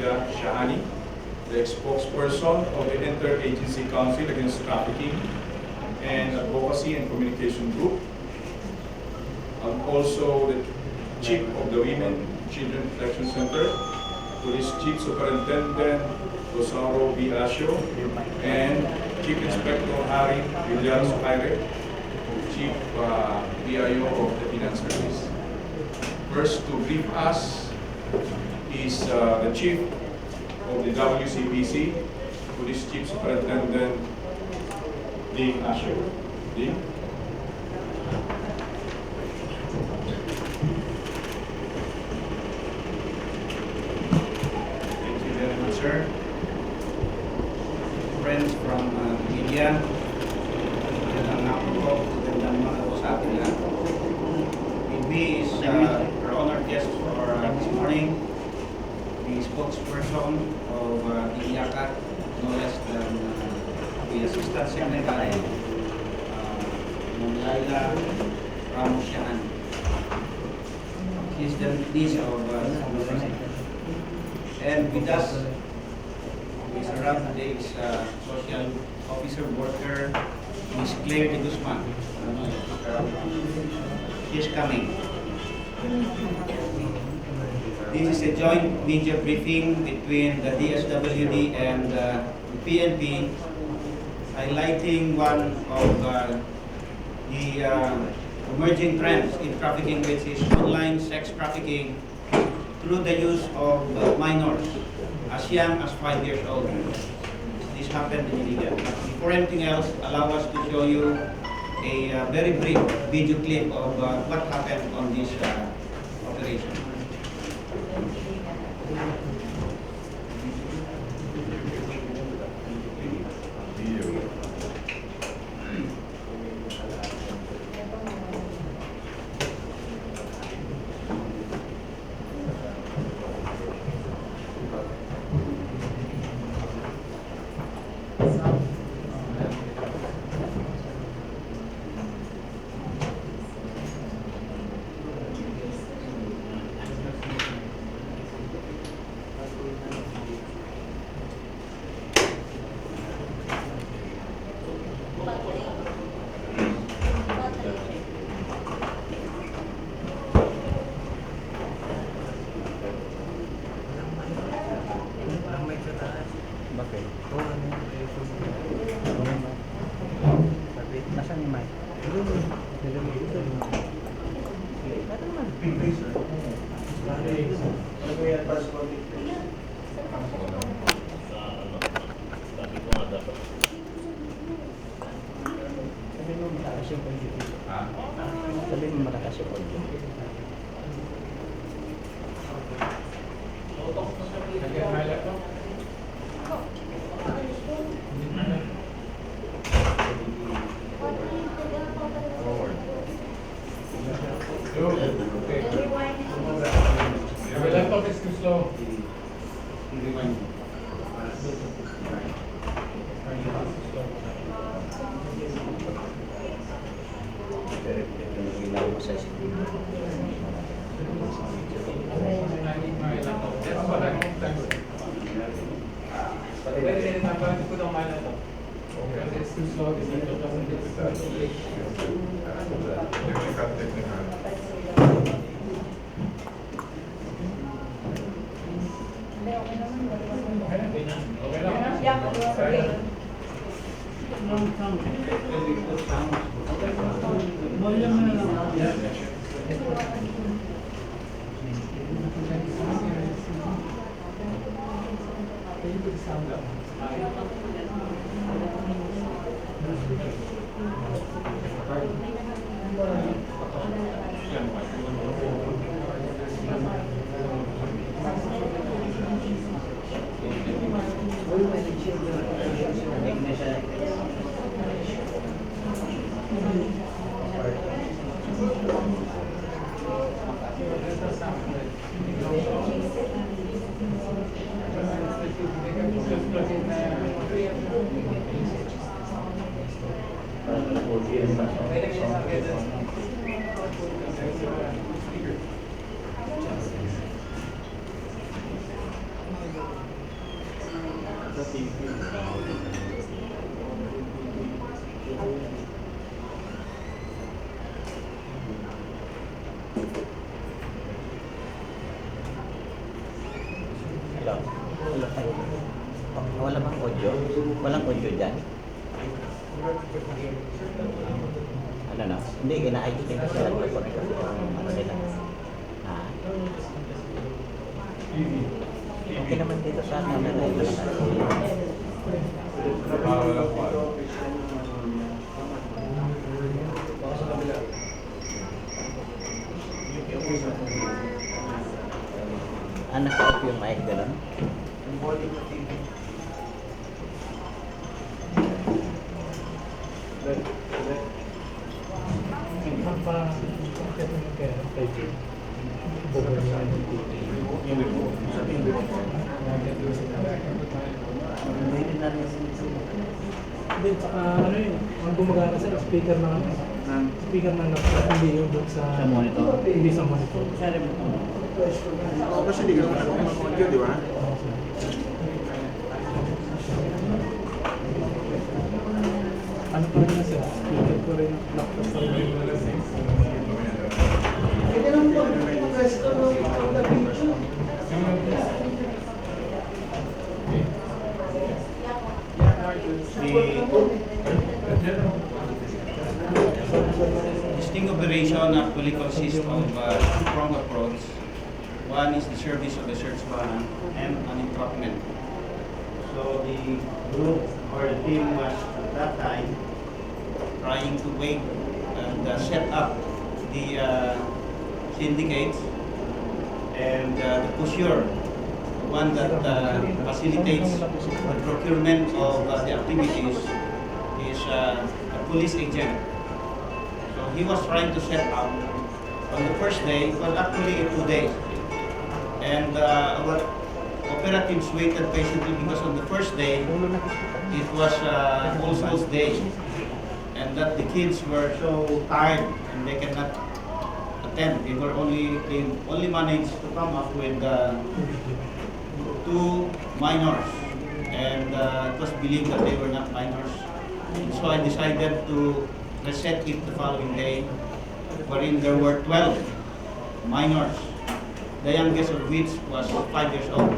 Noelia Shahani, the spokesperson of the Interagency Council Against Trafficking and Advocacy and Communication Group. I'm also the Chief of the Women Children Protection Center, Police Chief Superintendent Rosauro B. Asio, and Chief Inspector Harry Villar Suhaire, Chief PIO of the Finance Service. First to brief us is the Chief of the WCPC, Police Chief Superintendent Ding Asio. Ding. Thank you very much, sir. Friends from media, magandang hapon po, magandang mga po sa atin lahat. With me is our honored guest for this morning, the spokesperson of the IACAT, no less than the Assistant Secretary, Laila Ramos-Yahan. She's the niece of and with us is around today is social officer worker Ms. Claire de Guzman. She's coming. This is a joint media briefing between the DSWD and the PNP, highlighting one of the emerging trends in trafficking, which is online sex trafficking through the use of minors as young as 5 years old. This happened in India. Before anything else, allow us to show you a very brief video clip of what happened on this operation. Nasaan yung mic? Sabi mo malakas yung audio. Your laptop is too slow. It's too slow. Hello. Hello. Ay, wala bang audio? Walang audio dyan? Ano na? Hindi, ina-ID din kasi nagpo-connect kasi yung ano nila. Ah. Okay naman dito sa camera yung Wala pa. naka-off yung mic, gano'n? Hindi, tsaka ano yun, ang gumagana sa speaker ng ano, speaker ng laptop, hindi yung doon sa monitor? Hindi sa monitor. Kasi hindi ka naman nag-audio, di ba? Ano pa rin na sir, speaker ko rin, laptop pa rin. The sting operation actually consists of two-pronged approach. One is the service of the search warrant and an entrapment. So the group or the team was at that time trying to wait and set up the syndicates and the pusher, the one that facilitates the procurement of the activities is a police agent. So he was trying to set up on the first day, well actually 2 days. And our operatives waited patiently because on the first day, it was All Souls Day. And that the kids were so tired and they cannot attend. They only managed to come up with 2 minors. And it was believed that they were not minors. So I decided to reset it the following day, wherein there were 12 minors, the youngest of which was 5 years old.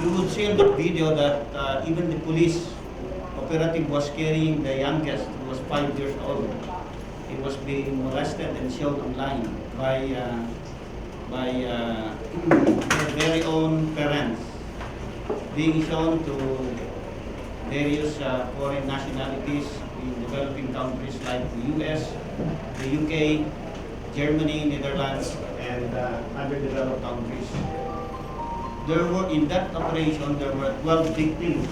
You would see in the video that even the police operative was carrying the youngest, who was 5 years old. He was being molested and showed online by their very own parents, being shown to various foreign nationalities in developing countries like the US, the UK, Germany, Netherlands, and other developed countries. There were, in that operation, there were 12 victims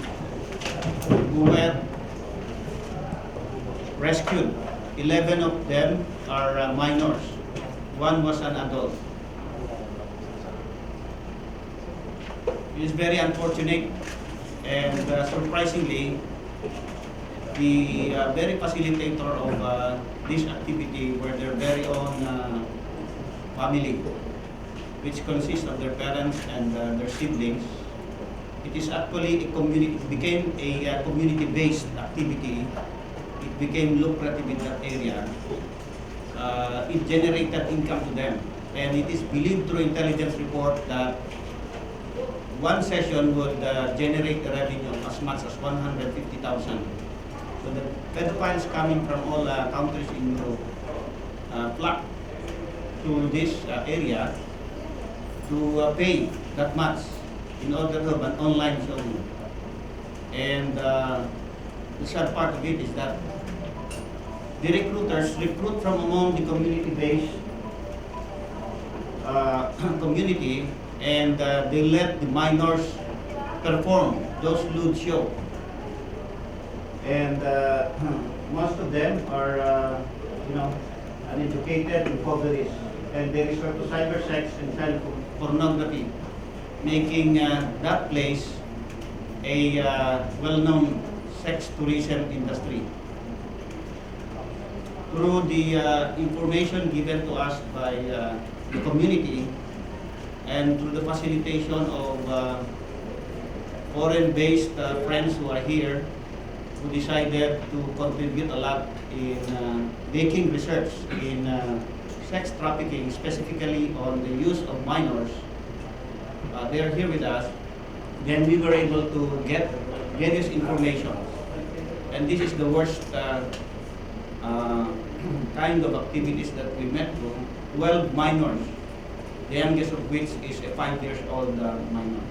who were rescued. 11 of them are minors. 1 was an adult. It is very unfortunate and surprisingly, the very facilitator of this activity were their very own family, which consists of their parents and their siblings. It is actually a community. It became a community-based activity. It became lucrative in that area. It generated income to them, and it is believed through intelligence report that one session would generate a revenue of as much as 150,000. So the pedophiles coming from all countries in Europe flock to this area to pay that much in order to have an online showroom. And the sad part of it is that the recruiters recruit from among the community-based community, and they let the minors perform those lewd shows. And most of them are, uneducated, impoverished, and they resort to cyber sex and child pornography, making that place a well-known sex tourism industry. Through the information given to us by the community and through the facilitation of foreign-based friends who are here who decided to contribute a lot in making research in sex trafficking, specifically on the use of minors. They are here with us. Then we were able to get various information. And this is the worst kind of activities that we met to. 12 minors, the youngest of which is a 5-year-old minor.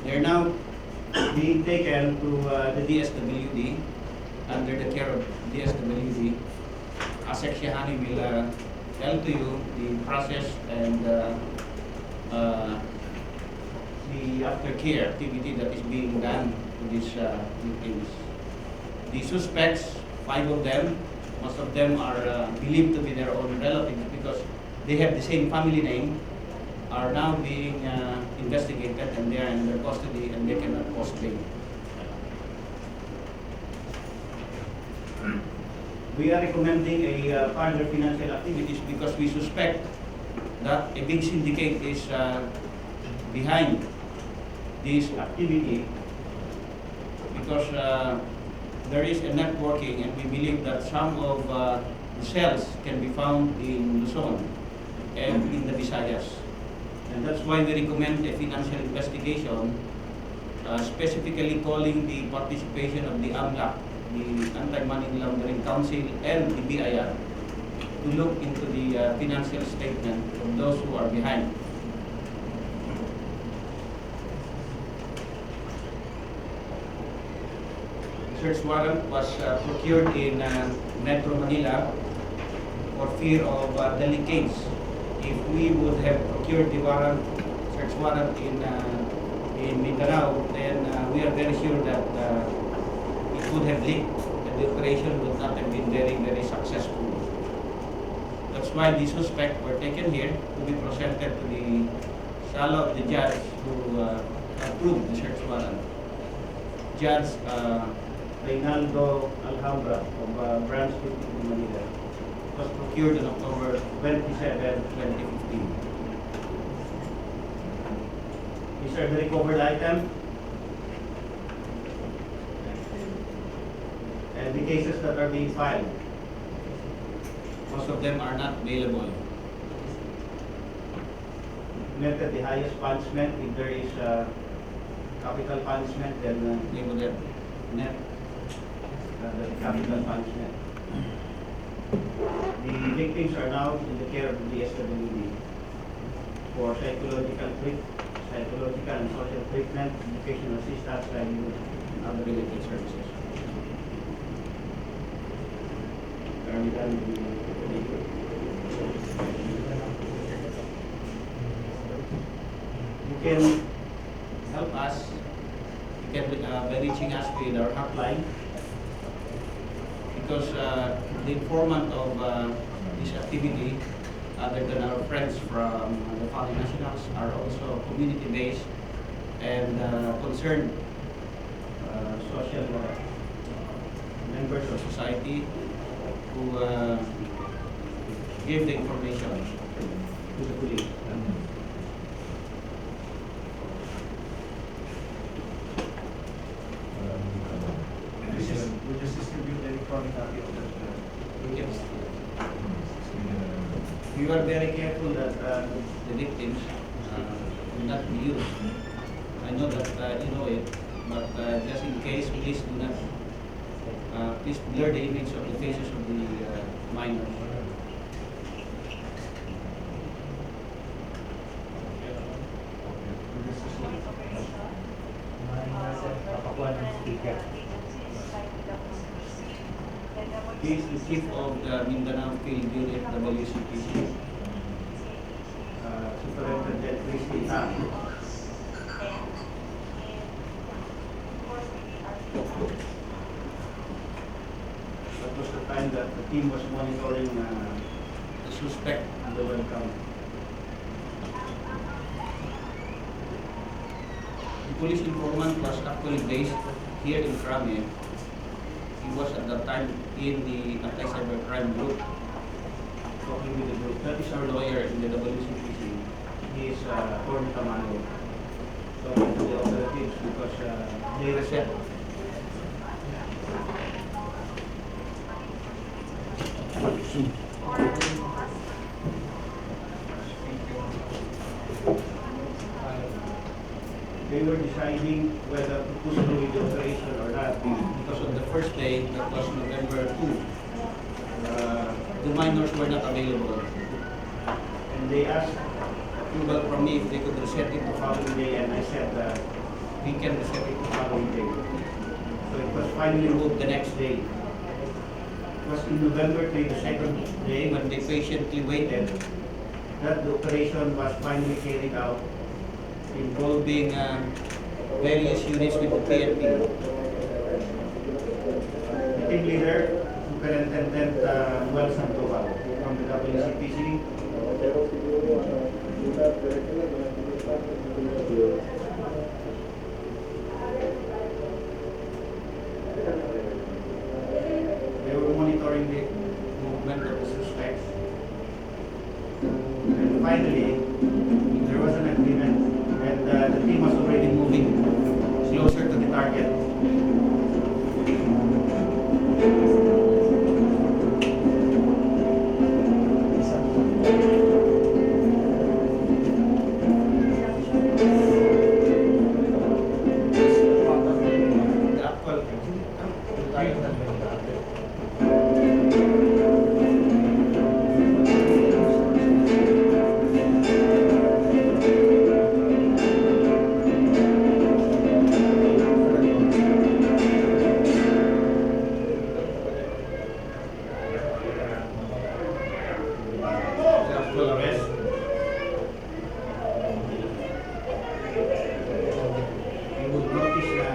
They are now being taken to the DSWD under the care of DSWD. As Shehani will tell to you the process and the aftercare activity that is being done to these victims. The suspects, 5 of them, most of them are believed to be their own relatives because they have the same family name, are now being investigated and they are in their custody and they cannot post bail. We are recommending a further financial activities because we suspect that a big syndicate is behind this activity because there is a networking and we believe that some of the cells can be found in Luzon and in the Visayas. And that's why we recommend a financial investigation, specifically calling the participation of the AMLAC, the Anti-Money Laundering Council, and the BIR to look into the financial statement of those who are behind. The search warrant was procured in Metro Manila for fear of delicates. If we would have procured the search warrant in Mindanao, then we are very sure that it would have leaked and the operation would not have been very, very successful. That's why the suspects were taken here to be presented to the sala of the judge who approved the search warrant. Judge Reynaldo Alhambra of Branch 50 in Manila. It was procured on October 27, 2015. These are the recovered items and the cases that are being filed. Most of them are not available. Netted the highest punishment. If there is capital punishment, then they would have net the capital punishment. The victims are now in the care of the DSWD for psychological and social treatment, educational assistance, livelihood, and other related services. Are we done with you can help us. You can by reaching us with our hotline because the informant of this activity, other than our friends from the foreign nationals, are also community-based and concerned social members of society who give the information to the police. We just distribute the electronic copy of that. Yes. We were very careful that the victims will not be used. I know that you know it, but just in case, please do not, please blur the image of the faces of the minors. He is the chief of the Mindanao Field Unit WCPC, Superintendent Christy Tan. That was the time that the team was monitoring the suspect in the welcome. The police informant was actually based here in Krame. He was at that time in the anti-cybercrime group, talking with the group. That is our lawyer in the WCPC. He is Attorney Tamano, talking to the operatives because they reset. They were deciding whether to push through with the operation or not because on the first day, that was November 2, the minors were not available. And they asked approval from me if they could reset it the following day, and I said we can reset it the following day. So it was finally moved the next day. It was in November 3, the second day, when they patiently waited, that the operation was finally carried out, involving various units with the PNP. The team leader, Superintendent Well Sandoval from the WCPC. They were monitoring the movement of the suspects. And finally, there was an agreement, and the team was already moving closer to the target. The actual actual arrest. You would notice na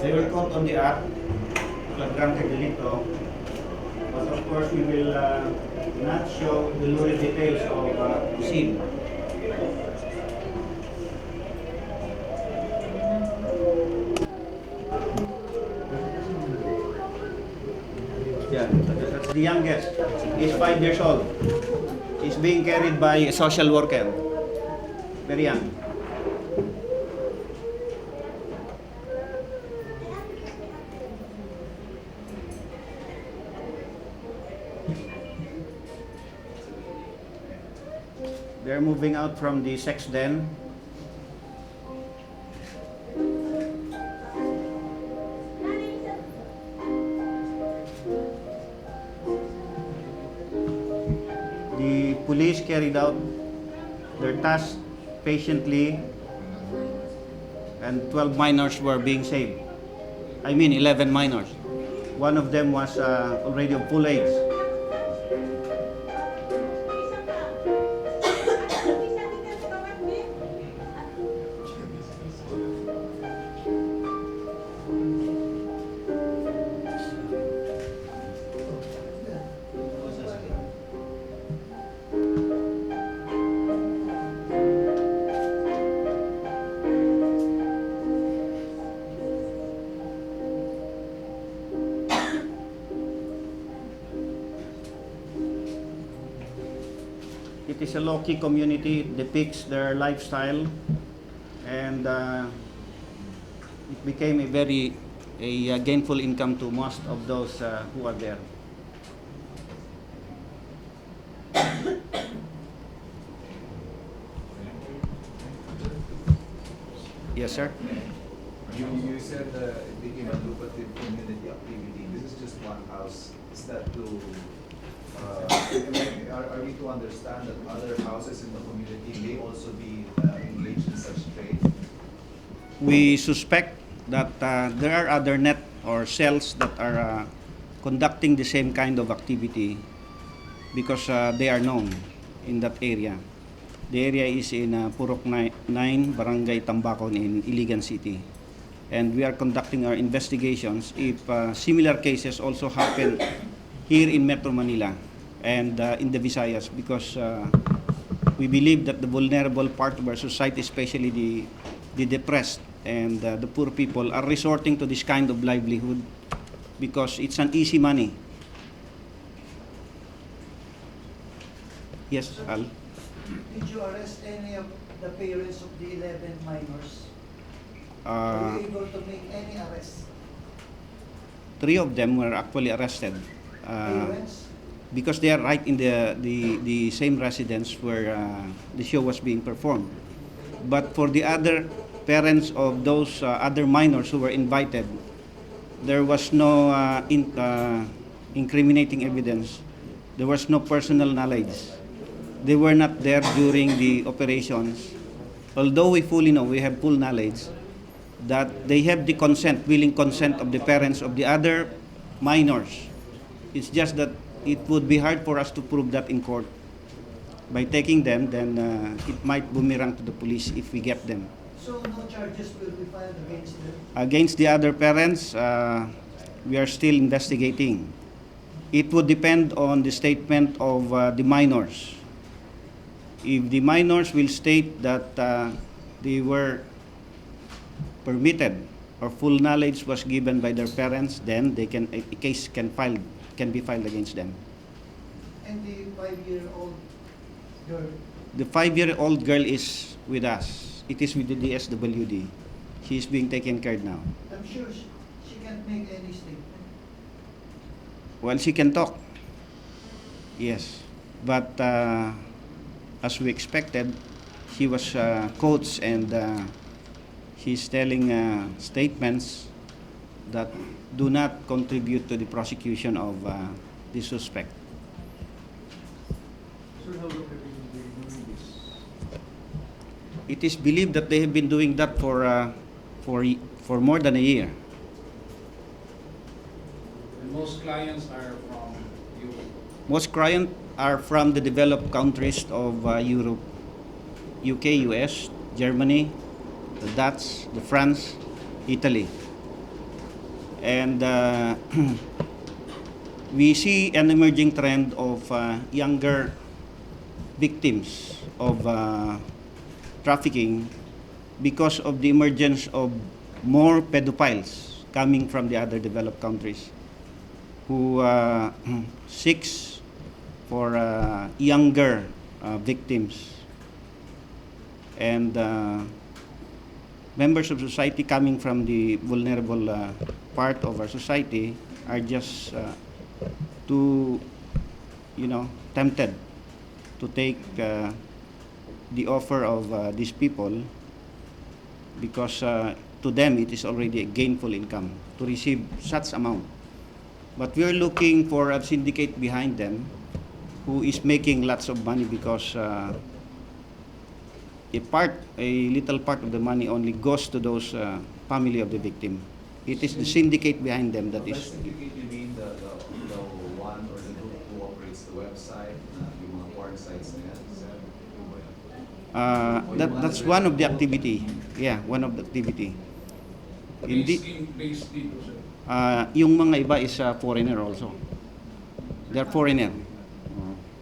they were caught on the act, flagrante delito, but of course we will not show the lurid details of the scene. Yeah, that's the youngest. He's 5 years old. He's being carried by a social worker. Very young. They're moving out from the sex den. The police carried out their task patiently, and 12 minors were being saved. I mean 11 minors. One of them was already of full age. It is a low-key community. It depicts their lifestyle, and it became a very gainful income to most of those who are there. Yes, sir. You said it became a lucrative community activity. This is just one house. Is that to, are we to understand that other houses in the community may also be engaged in such trade? We suspect that there are other net or cells that are conducting the same kind of activity because they are known in that area. The area is in Purok 9, Barangay Tambakon in Iligan City. And we are conducting our investigations if similar cases also happen here in Metro Manila and in the Visayas, because we believe that the vulnerable part of our society, especially the depressed and the poor people, are resorting to this kind of livelihood because it's an easy money. Yes, Al? Did you arrest any of the parents of the 11 minors? Were Uh, you able to make any arrests? 3 of them were actually arrested Parents? because they are right in the same residence where the show was being performed. But for the other parents of those other minors who were invited, there was no incriminating evidence. There was no personal knowledge. They were not there during the operations. Although we fully know, we have full knowledge that they have the consent, willing consent of the parents of the other minors. It's just that it would be hard for us to prove that in court. By taking them, then it might boomerang to the police if we get them. So no charges will be filed against them? Against the other parents, we are still investigating. It would depend on the statement of the minors. If the minors will state that they were permitted or full knowledge was given by their parents, then a case can be filed against them. And the 5-year-old girl? The 5-year-old girl is with us. It is with the DSWD. She is being taken care of now. I'm sure she can't make any statement. Well, she can talk. Yes. But as we expected, she was coached and she's telling statements that do not contribute to the prosecution of the suspect. Sir, how long have you been doing this? It is believed that they have been doing that for more than a year. And most clients are from Europe. Most clients are from the developed countries of Europe, UK, US, Germany, the Dutch, the France, Italy. And we see an emerging trend of younger victims of trafficking because of the emergence of more pedophiles coming from the other developed countries who seeks for younger victims. And members of society coming from the vulnerable part of our society are just too, tempted to take the offer of these people because to them it is already a gainful income to receive such amount. But we are looking for a syndicate behind them who is making lots of money because a little part of the money only goes to those family of the victim. It is the syndicate behind them that By is. syndicate, you mean the one or the group who operates the website, yung mga porn sites na yan? Is that- That's one of the activity. Yeah, one of the activity. Based dito, sir. Yung mga iba is foreigner also. They're foreigner.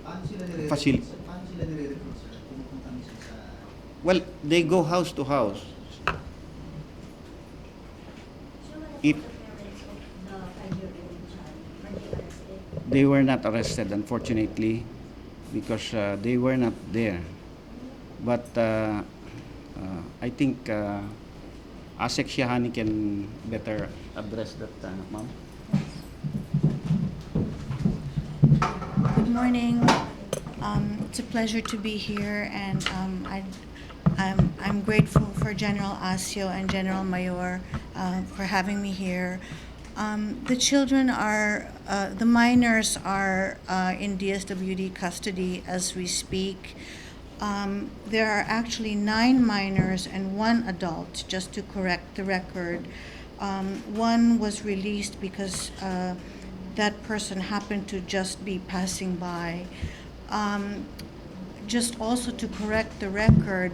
Paano sila nire-recruit? Facil- Paano sila nire-recruit, sir? Pumupunta mismo sa... Well, they go house to house. If they were not arrested, unfortunately, because they were not there. But I think Asek Shahani can better address that, ma'am. Good morning. It's a pleasure to be here, and I'm grateful for General Asio and General Mayor for having me here. The children are, the minors are in DSWD custody as we speak. There are actually 9 minors and 1 adult, just to correct the record. One was released because that person happened to just be passing by. Just also to correct the record,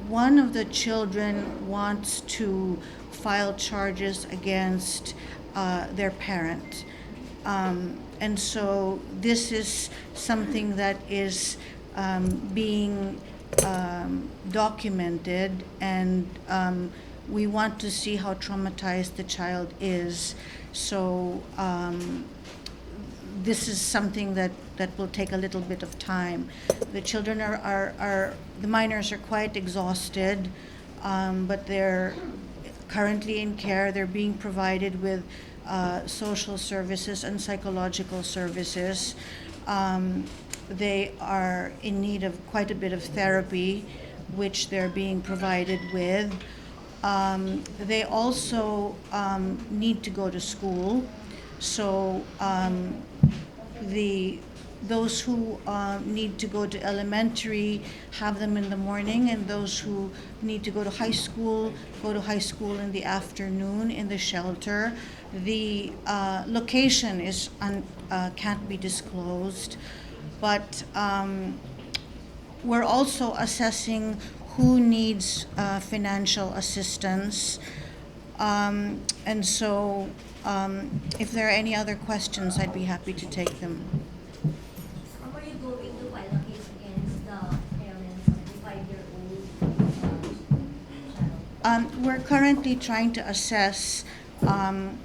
one of the children wants to file charges against their parent. And so this is something that is being documented, and we want to see how traumatized the child is. So this is something that will take a little bit of time. The children the minors are quite exhausted, but they're currently in care. They're being provided with social services and psychological services. They are in need of quite a bit of therapy, which they're being provided with. They also need to go to school. So those who need to go to elementary have them in the morning, and those who need to go to high school in the afternoon in the shelter. The location is can't be disclosed, but we're also assessing who needs financial assistance. And so if there are any other questions, I'd be happy to take them. How are you going to file a case against the parents of the 5-year-old child? We're currently trying to assess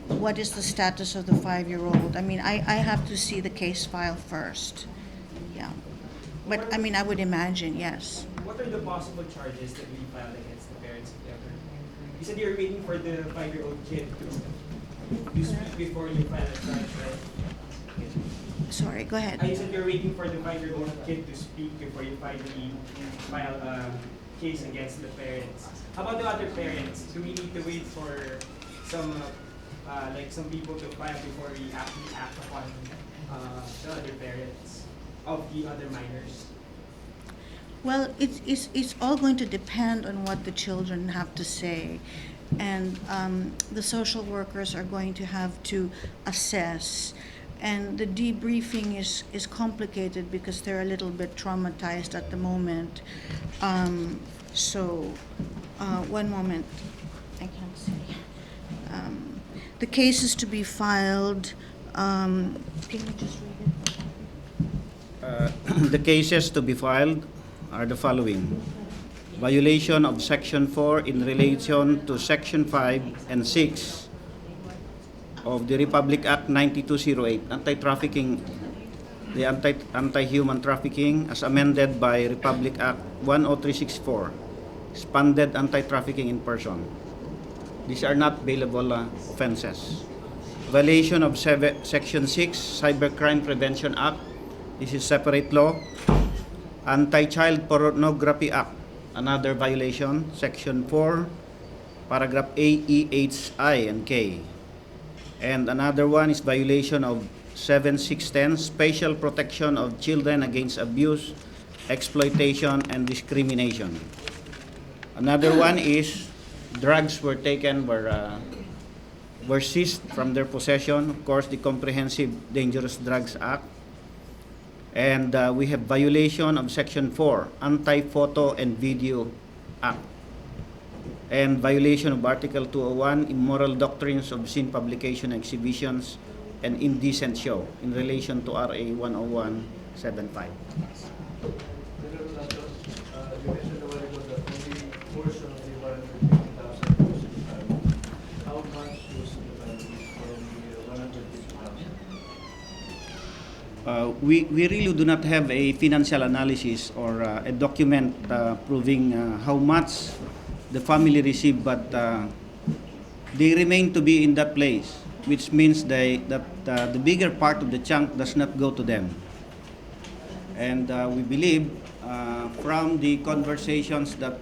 what is the status of the 5-year-old. I mean, I have to see the case file first. Yeah. But I mean, I would imagine, yes. What are the possible charges that we filed against the parents of the other? You said you're waiting for the 5-year-old kid to speak before you file a charge, right? Sorry, go ahead. You said you're waiting for the 5-year-old kid to speak before you finally file a case against the parents. How about the other parents? Do we need to wait for some people to file before we actually act upon the other parents of the other minors? Well, it's all going to depend on what the children have to say. And the social workers are going to have to assess. And the debriefing is complicated because they're a little bit traumatized at the moment. One moment. I can't see. The case is to be filed. Can you just read it? The cases to be filed are the following. Violation of Section 4 in relation to Section 5 and 6 of the Republic Act 9208, anti-trafficking, the anti-human trafficking as amended by Republic Act 10364, expanded anti-trafficking in person. These are not bailable offenses. Violation of Section 6, Cybercrime Prevention Act. This is separate law. Anti-Child Pornography Act, another violation. Section 4, paragraph A, E, H, I, and K. And another one is violation of 7610, Special Protection of Children Against Abuse, Exploitation, and Discrimination. Another one is drugs were seized from their possession. Of course, the Comprehensive Dangerous Drugs Act. And we have violation of Section 4, Anti-Photo and Video Act. And violation of Article 201, Immoral Doctrines of Obscene Publication, Exhibitions, and Indecent Show in relation to RA 10175. You mentioned a while ago that only portion of the 150,000 was to the family. How much was to the family from the 150,000? We really do not have a financial analysis or a document proving how much the family received, but they remain to be in that place, which means that the bigger part of the chunk does not go to them. And we believe from the conversations, that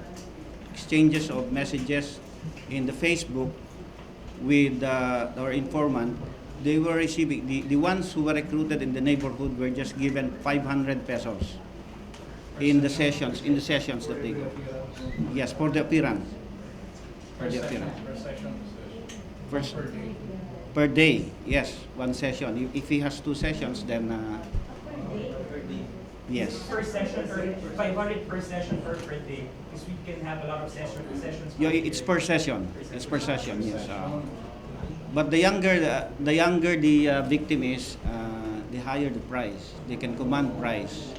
exchanges of messages in the Facebook with our informant, they were receiving, the ones who were recruited in the neighborhood were just given 500 pesos in the sessions that they go. Yes, for the appearance. For the appearance. Per day. Per day, yes, one session. If he has 2 sessions, then yes. Per session, or 500 per session per day? Because we can have a lot of sessions. Yeah, it's per session. It's per session, yes. But the younger the victim is, the higher the price. They can command price.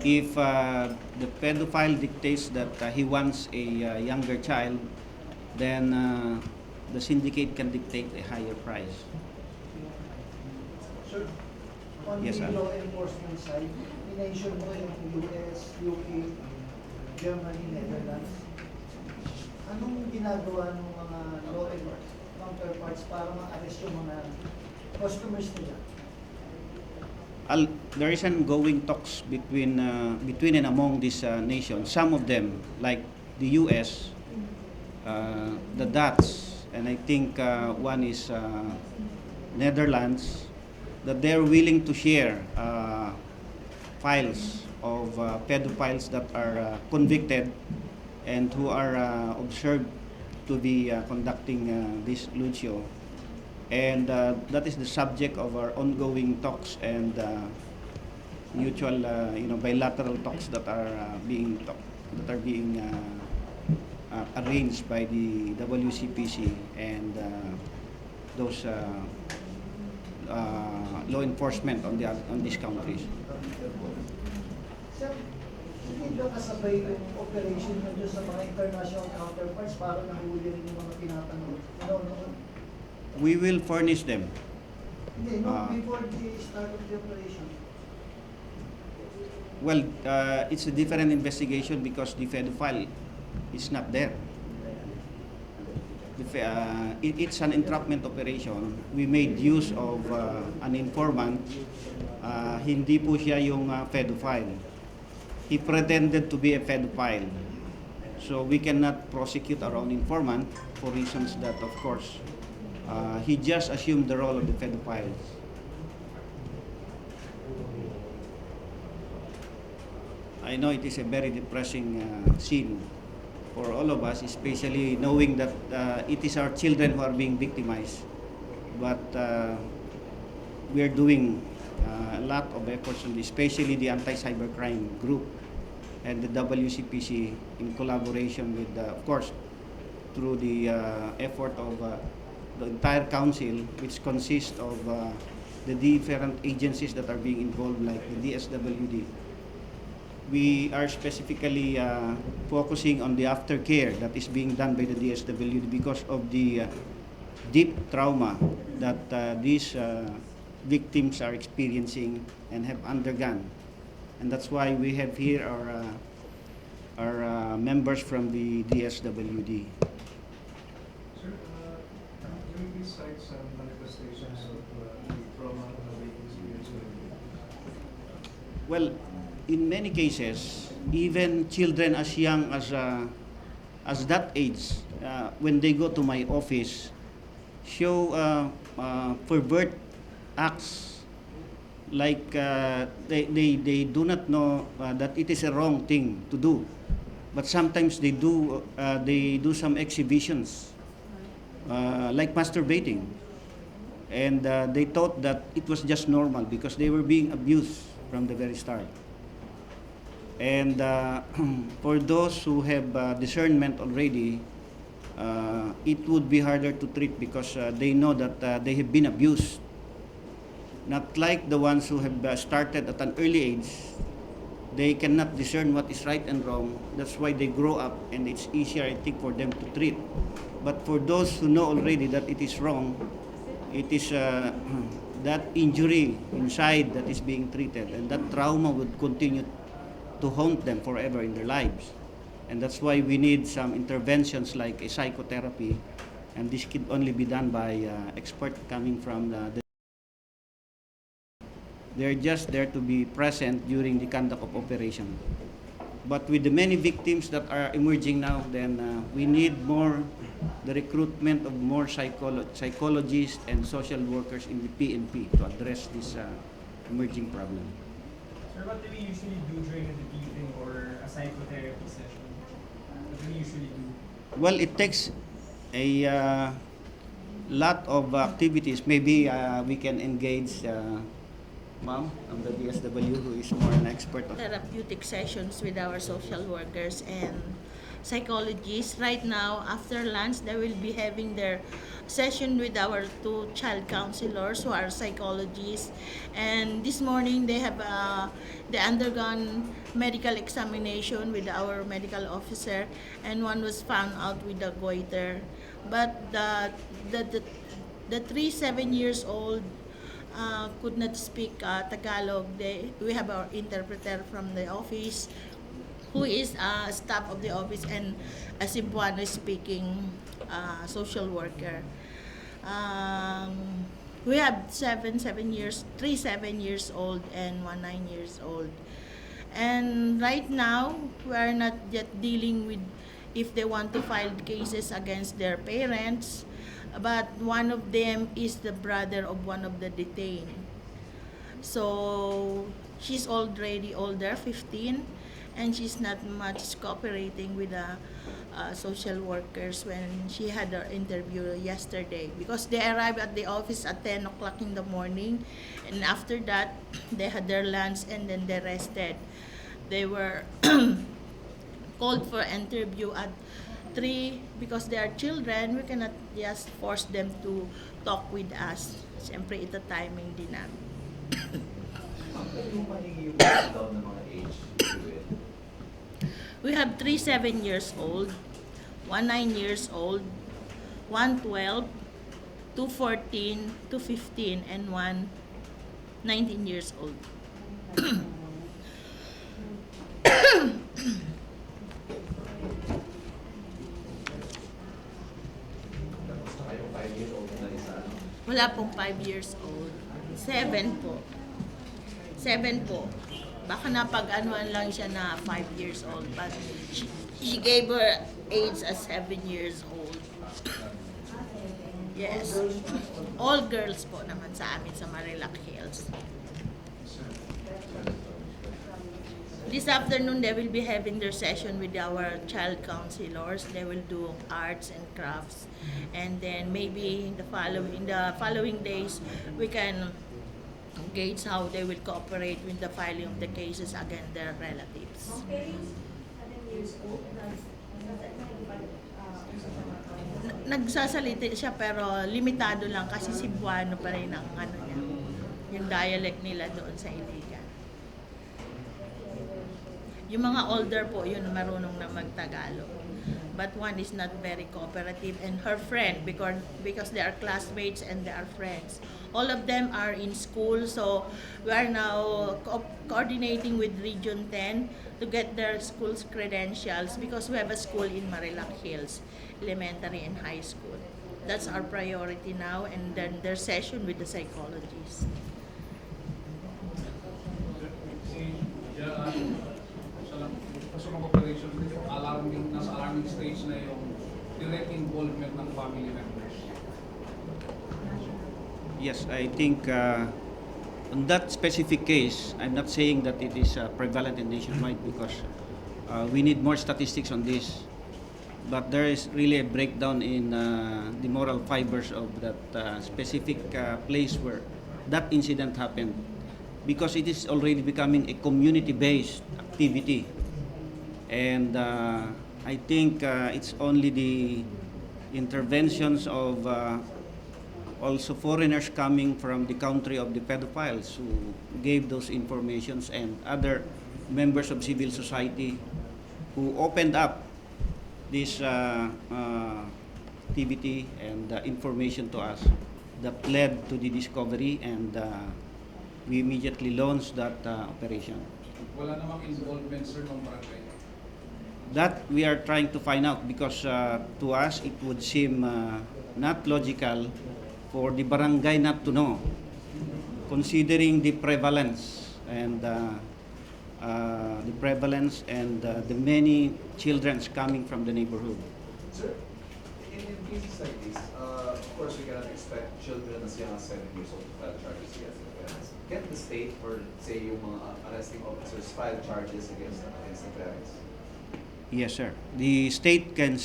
If the pedophile dictates that he wants a younger child, then the syndicate can dictate a higher price. Sir, on Yes, the sir. law enforcement side, minention mo yung US, UK, Germany, Netherlands. Anong ginagawa ng mga law enforcement counterparts para ma-arrest yung mga customers nila? There is ongoing talks between and among these nations. Some of them, like the U.S., the Dutch, and I think one is Netherlands, that they're willing to share files of pedophiles that are convicted and who are observed to be conducting this lucio. And that is the subject of our ongoing talks and mutual, bilateral talks that are being arranged by the WCPC and those law enforcement on these countries. Sir, hindi ba kasabay yung operation nyo dyan sa mga international counterparts para nahuli rin yung mga tinatanong? We will furnish them. Hindi, before the start of the operation. Well, it's a different investigation because the pedophile is not there. It's an entrapment operation. We made use of an informant. Hindi po siya yung pedophile. He pretended to be a pedophile. So we cannot prosecute our own informant for reasons that, of course, he just assumed the role of the pedophiles. I know it is a very depressing scene for all of us, especially knowing that it is our children who are being victimized. But we are doing a lot of efforts on this, especially the anti-cybercrime group and the WCPC in collaboration with, of course, through the effort of the entire council, which consists of the different agencies that are being involved, like the DSWD. We are specifically focusing on the aftercare that is being done by the DSWD because of the deep trauma that these victims are experiencing and have undergone. And that's why we have here our members from the DSWD. Sir, can you please cite some manifestations of trauma that they experience? Well, in many cases, even children as young as that age, when they go to my office, show pervert acts. Like they do not know that it is a wrong thing to do, but sometimes they do some exhibitions like masturbating, and they thought that it was just normal because they were being abused from the very start. And for those who have discernment already, it would be harder to treat because they know that they have been abused. Not like the ones who have started at an early age. They cannot discern what is right and wrong. That's why they grow up, and it's easier, I think, for them to treat. But for those who know already that it is wrong, it is that injury inside that is being treated, and that trauma would continue to haunt them forever in their lives. And that's why we need some interventions like a psychotherapy, and this can only be done by experts coming from the they're just there to be present during the conduct of operation. But with the many victims that are emerging now, then we need the recruitment of more psychologists and social workers in the PNP to address this emerging problem. Sir, what do we usually do during a debriefing or a psychotherapy session? What do we usually do? Well, it takes a lot of activities. Maybe we can engage Ma'am, I'm the DSW who is more an expert on therapeutic sessions with our social workers, and psychologists. Right now, after lunch, they will be having their session with our two child counselors who are psychologists. And this morning, they undergone medical examination with our medical officer, and one was found out with a goiter. But the 7 years old could not speak Tagalog. We have our interpreter from the office who is staff of the office, and a Cebuano speaking social worker. We have 3 7 years old and 1 9 years old. And right now, we are not yet dealing with if they want to file cases against their parents, but one of them is the brother of one of the detained. So she's already older, 15, and she's not much cooperating with the social workers when she had her interview yesterday, because they arrived at the office at 10 o'clock in the morning, and after that they had their lunch and then they rested. They were called for interview at 3 because they are children. We cannot just force them to talk with us. Siyempre, ito timing din namin. Pwede mo pahingi yung breakdown ng mga age? We have 3 7 years old, 1 9 years old, 1 12, 2 14, 2 15, and 1 19 years old. Tapos na kayong 5 years old na isa, ano? Wala pong 5 years old. 7 po. 7 po. Baka napag-anuan lang siya na 5 years old, but she gave her age as 7 years old. Yes. All girls po naman sa amin sa Marilac Hills. This afternoon, they will be having their session with our child counselors. They will do arts and crafts, and then maybe in the following days, we can gauge how they will cooperate with the filing of the cases against their relatives. Nagsasalita siya pero limitado lang kasi Cebuano pa rin ang ano niya, yung dialect nila doon sa Iligan. Yung mga older po, yun marunong na magtagalog. But one is not very cooperative, and her friend, because they are classmates and they are friends. All of them are in school, so we are now coordinating with Region 10 to get their school's credentials, because we have a school in Marilac Hills, elementary and high school. That's our priority now, and then their session with the psychologists. Sa mga operation, nasa alarming stage na yung direct involvement ng family members. Yes, I think on that specific case, I'm not saying that it is prevalent in nationwide, because we need more statistics on this. But there is really a breakdown in the moral fibers of that specific place where that incident happened, because it is already becoming a community-based activity. And I think it's only the interventions of also foreigners coming from the country of the pedophiles who gave those informations, and other members of civil society who opened up this activity and information to us, that led to the discovery, and we immediately launched that operation. Wala namang involvement, sir, ng barangay. That we are trying to find out, because to us it would seem not logical for the barangay not to know, considering the prevalence and the many children coming from the neighborhood. Sir, in cases like this, of course we cannot expect children as young as 7 years old to file charges against their parents. Can the state, or say yung mga arresting officers, file charges against the parents? Yes, sir. The state can,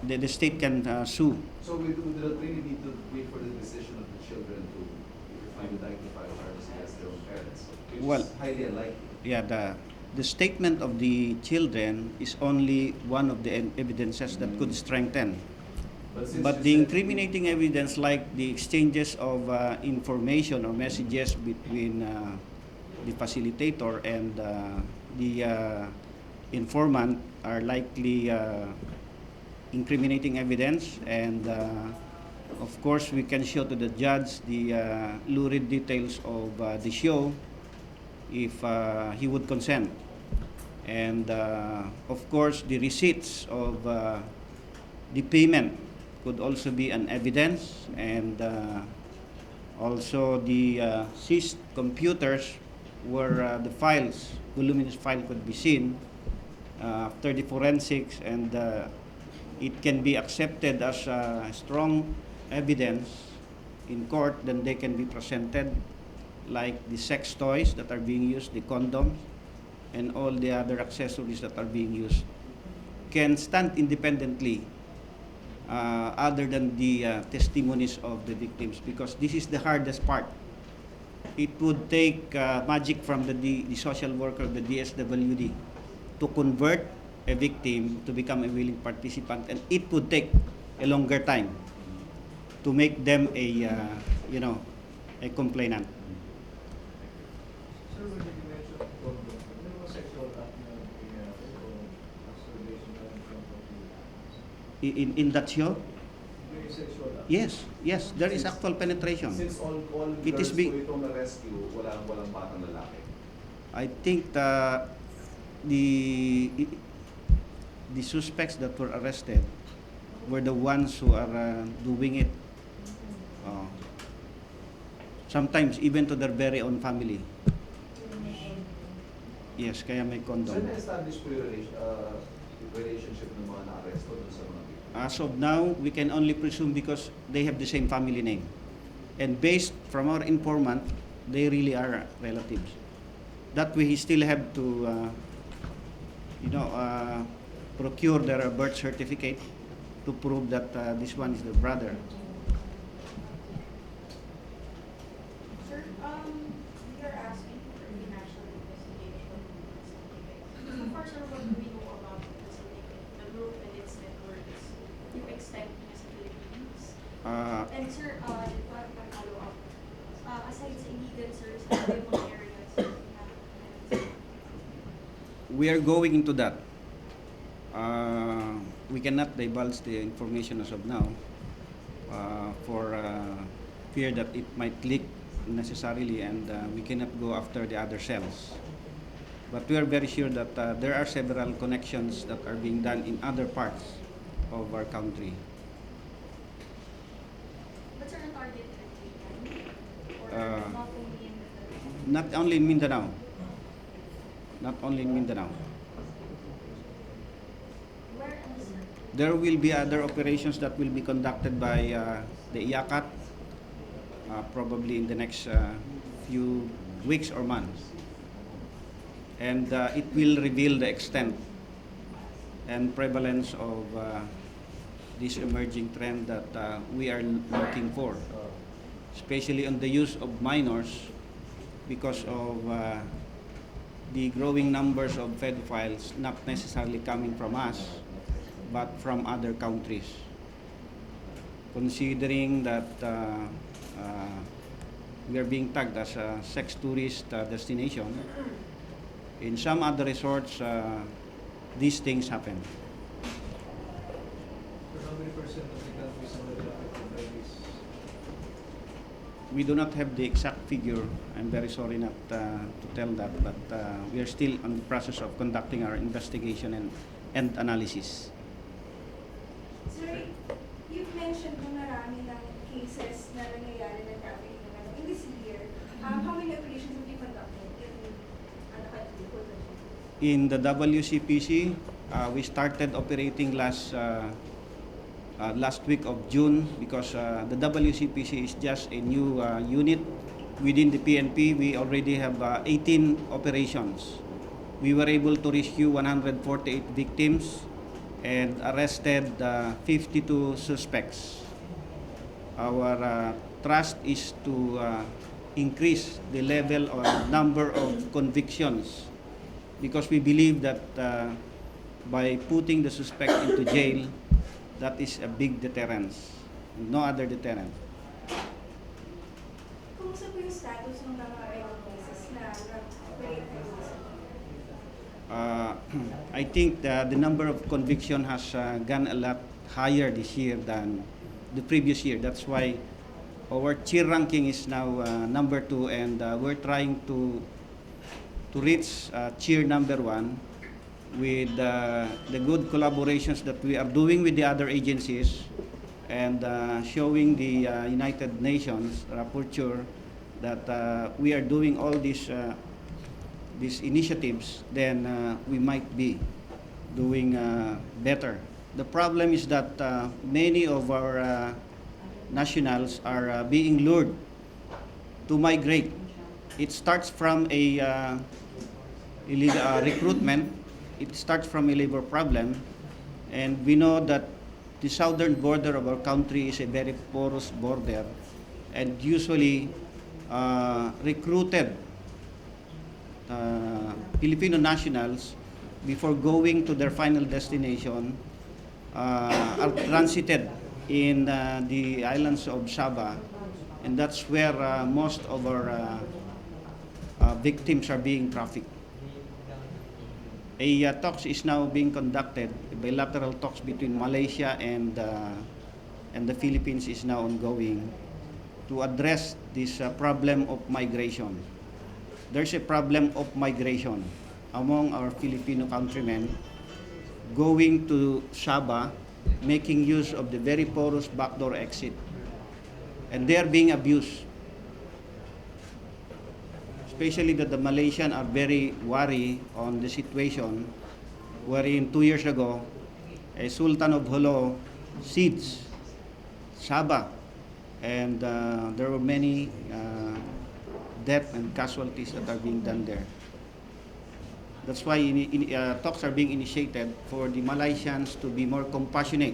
the state can sue. So we do really need to wait for the decision of the children to, if we would like to file charges against their own parents, which Well, is highly unlikely. Yeah, the statement of the children is only one of the evidences that could strengthen. But the incriminating evidence, like the exchanges of information or messages between the facilitator and the informant, are likely incriminating evidence, and of course we can show to the judge the lurid details of the show if he would consent, and of course the receipts of the payment could also be an evidence, and also the seized computers where the files, voluminous file, could be seen after the forensics, and it can be accepted as strong evidence in court. Then they can be presented, like the sex toys that are being used, the condoms, and all the other accessories that are being used can stand independently other than the testimonies of the victims, because this is the hardest part. It would take magic from the social worker, the DSWD, to convert a victim to become a willing participant, and it would take a longer time to make them a a complainant. Sir, when you mentioned condom, there was sexual act na nangyayari o masturbation na in front of you? In that show? May sexual act? Yes, there is actual penetration. Since all It girls is being- po itong na-rescue, walang batang lalaki. I think the suspects that were arrested were the ones who are doing it. Sometimes even to their very own family. Yes, kaya may condom. Sir, na-establish po yung relationship ng mga na-arresto dun sa mga victims? As of now, we can only presume because they have the same family name. And based from our informant, they really are relatives. That way, he still have to, procure their birth certificate to prove that this one is the brother. Sir, you're asking for international investigation. So far, sir, what do we know about the group and its networks? You expect as Philippines? And sir, follow up. Aside sa illegal, sir, sa yung mga areas We are going into that. We cannot divulge the information as of now for fear that it might leak necessarily, and we cannot go after the other cells. But we are very sure that there are several connections that are being done in other parts of our country. But sir, ang target or Uh, not only in the Philippines? Not only in Mindanao. Not only in Mindanao. Where else, sir? There will be other operations that will be conducted by the IACAT probably in the next few weeks or months. And it will reveal the extent and prevalence of this emerging trend that we are looking for, especially on the use of minors, because of the growing numbers of pedophiles not necessarily coming from us, but from other countries. Considering that we are being tagged as a sex tourist destination, in some other resorts, these things happen. So how many percent of the countries already affected by this? We do not have the exact figure. I'm very sorry not to tell that, but we are still in the process of conducting our investigation and analysis. Sir, you've mentioned na marami ng cases na nangyayari ng trafficking in this year. How many operations have you conducted In the WCPC, we started operating last week of June, because the WCPC is just a new unit within the PNP. We already have 18 operations. We were able to rescue 148 victims and arrested 52 suspects. Our trust is to increase the level or number of convictions because we believe that by putting the suspect into jail, that is a big deterrence. No other deterrent. Kumusta po yung status ng mga cases na na-operate po? I think the number of conviction has gone a lot higher this year than the previous year. That's why our cheer ranking is now number 2, and we're trying to reach cheer number 1 with the good collaborations that we are doing with the other agencies, and showing the United Nations rapporteur that we are doing all these initiatives, then we might be doing better. The problem is that many of our nationals are being lured to migrate. It starts from a recruitment. It starts from a labor problem, and we know that the southern border of our country is a very porous border, and usually recruited Filipino nationals, before going to their final destination, are transited in the islands of Sabah, and that's where most of our victims are being trafficked. A talks is now being conducted, bilateral talks between Malaysia and the Philippines is now ongoing to address this problem of migration. There's a problem of migration among our Filipino countrymen going to Sabah, making use of the very porous backdoor exit, and they are being abused. Especially that the Malaysians are very worried on the situation wherein 2 years ago, a Sultan of Holo seized Sabah, and there were many deaths and casualties that are being done there. That's why talks are being initiated for the Malaysians to be more compassionate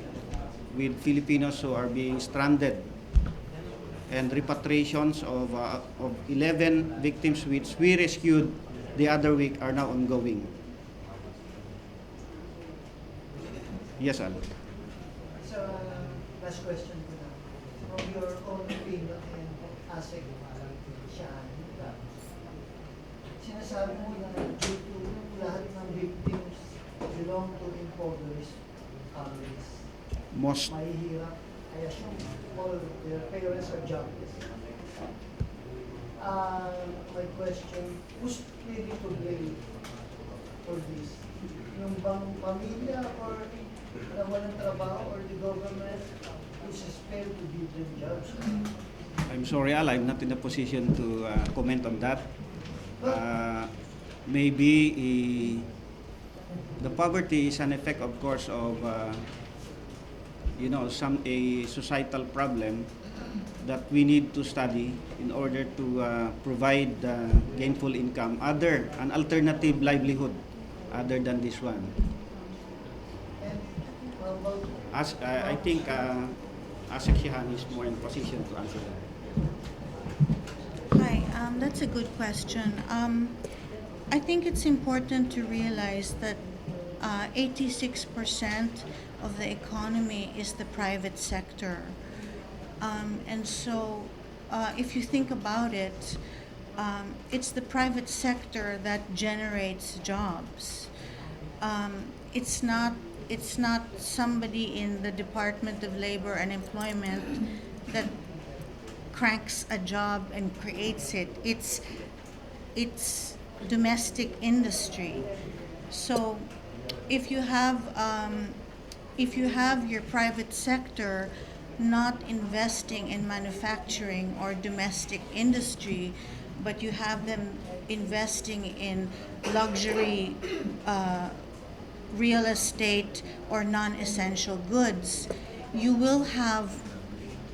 with Filipinos who are being stranded, and repatriations of 11 victims which we rescued the other week are now ongoing. Yes, Al. So, last question ko na. From your own opinion and ASEC siya, sinasabi mo na due to lahat ng victims belong to impoverished families. Most Mahihirap. I assume all their parents are jobless. My question, who's really to blame for this? Yung bang pamilya or walang trabaho, or the government which is failed to give them jobs? I'm sorry, Al, I'm not in a position to comment on that. Maybe the poverty is an effect, of course, of a societal problem that we need to study in order to provide gainful income, an alternative livelihood other than this one. I think Asik Shihan is more in position to answer that. Hi, that's a good question. I think it's important to realize that 86% of the economy is the private sector. And so if you think about it, it's the private sector that generates jobs. It's not somebody in the Department of Labor and Employment that cranks a job and creates it. It's domestic industry. So if you have your private sector not investing in manufacturing or domestic industry, but you have them investing in luxury real estate or non-essential goods, you will have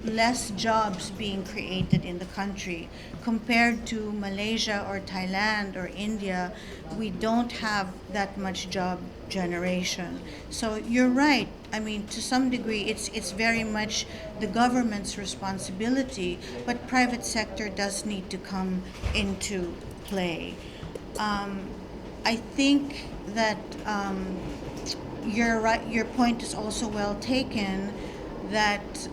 less jobs being created in the country. Compared to Malaysia or Thailand or India, we don't have that much job generation. So you're right. I mean, to some degree, it's very much the government's responsibility, but private sector does need to come into play. I think that you're right. Your point is also well taken. That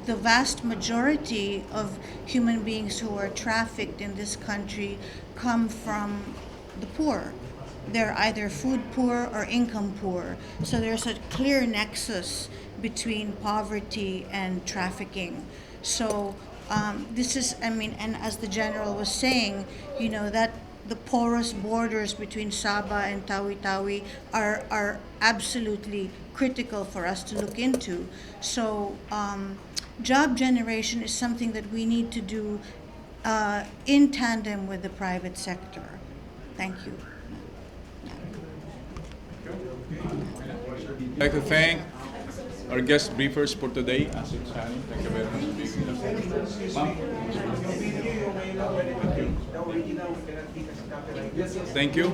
the vast majority of human beings who are trafficked in this country come from the poor. They're either food poor or income poor. So there's a clear nexus between poverty and trafficking. So this is, I mean, and as the general was saying, you know, that the porous borders between Sabah and Tawi-Tawi are absolutely critical for us to look into. So job generation is something that we need to do in tandem with the private sector. Thank you. I'd like to thank our guest briefers for today, Asit Shani. Thank you very much for being with us. Ma'am. Thank you.